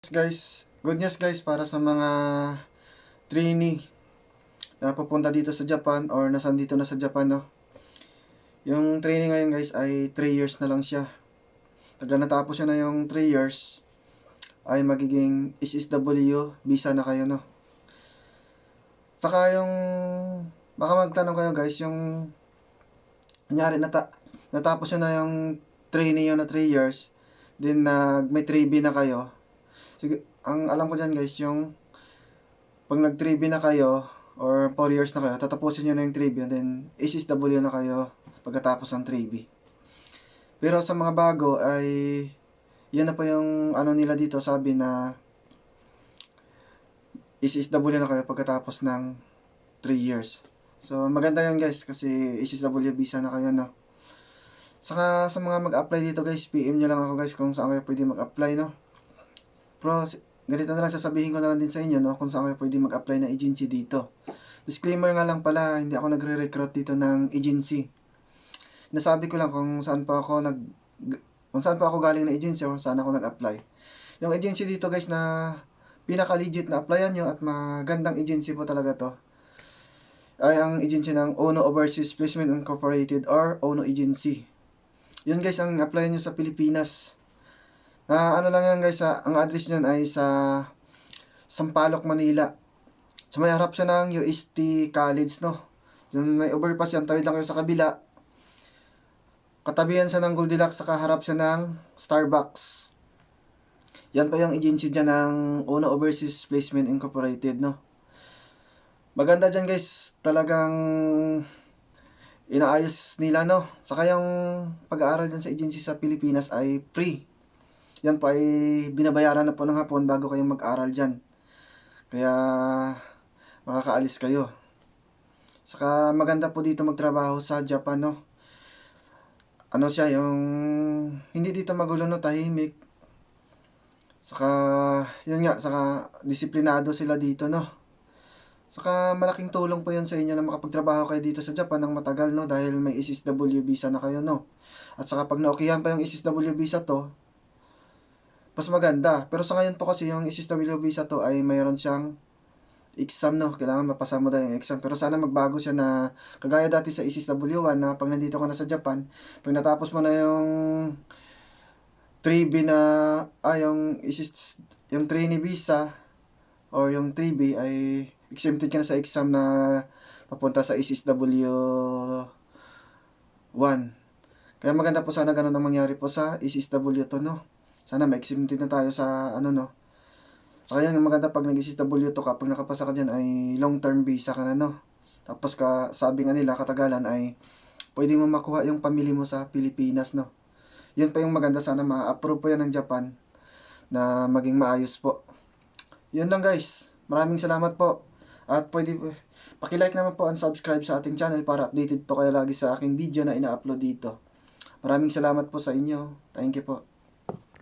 Guys, good news guys para sa mga trainee na pupunta dito sa Japan or nasandito na sa Japan, no. Yung training ngayon guys ay 3 years na lang siya. Pagka natapos siya na yung 3 years ay magiging SSW visa na kayo, no. Saka yung baka magtanong kayo guys, yung kunyari natapos siya na yung training yun na 3 years, then may 3B na kayo. Sige, ang alam ko dyan guys, yung pag nag 3B na kayo or 4 years na kayo, tatapusin nyo na yung 3B and then SSW na kayo pagkatapos ng 3B. Pero sa mga bago ay yun na pa yung ano nila dito, sabi na SSW na kayo pagkatapos ng 3 years. So maganda yun guys kasi SSW visa na kayo, no. Saka sa mga mag-apply dito guys, PM nyo lang ako guys kung saan kayo pwede mag-apply, no. Pero ganito na lang sasabihin ko na lang din sa inyo, no, kung saan kayo pwede mag-apply na agency dito. Disclaimer nga lang pala, hindi ako nagre-recruit dito ng agency. Nasabi ko lang kung saan pa ako galing na agency o saan ako nag-apply. Yung agency dito guys na pinaka-legit na applyan nyo at magandang agency po talaga to ay ang agency ng Ono Overseas Placement Incorporated or Ono Agency. Yun guys ang applyan nyo sa Pilipinas. Ano lang yan guys, ang address niyan ay sa Sampaloc, Manila. So may harap siya ng UST College, no. Diyan may overpass yan, tawid lang kayo sa kabila. Katabihan siya ng Goldilocks, saka harap siya ng Starbucks. Yan pa yung agency dyan ng Ono Overseas Placement Incorporated, no. Maganda dyan guys, talagang inaayos nila, no. Saka yung pag-aaral dyan sa agency sa Pilipinas ay free. Yan po ay binabayaran na po ng hapon bago kayo mag-aral dyan. Kaya makakaalis kayo. Saka maganda po dito magtrabaho sa Japan, no. Ano siya, yung hindi dito magulo, no, tahimik. Saka yun nga, saka disiplinado sila dito, no. Saka malaking tulong po yun sa inyo na makapagtrabaho kayo dito sa Japan ng matagal, no, dahil may SSW visa na kayo, no. At saka pag na-okayhan pa yung SSW visa to, mas maganda. Pero sa ngayon po kasi yung SSW visa to ay mayroon siyang exam, no. Kailangan mapasa mo daw yung exam. Pero sana magbago siya na kagaya dati sa SSW1 na pag nandito ka na sa Japan, pag natapos mo na yung 3B na yung trainee visa or yung 3B ay exempted ka na sa exam na papunta sa SSW1. Kaya maganda po sana ganun ang mangyari po sa SSW2, no. Sana ma-exempted na tayo sa ano, no. Saka yan, maganda pag nag-SSW2 ka, pag nakapasa ka dyan ay long-term visa ka na, no. Tapos sabi nga nila, katagalan ay pwede mo makuha yung pamilya mo sa Pilipinas, no. Yun pa yung maganda, sana ma-approve po yan ng Japan na maging maayos po. Yun lang guys, maraming salamat po. At pwede paki-like naman po and subscribe sa ating channel para updated po kayo lagi sa aking video na ina-upload dito. Maraming salamat po sa inyo. Thank you po.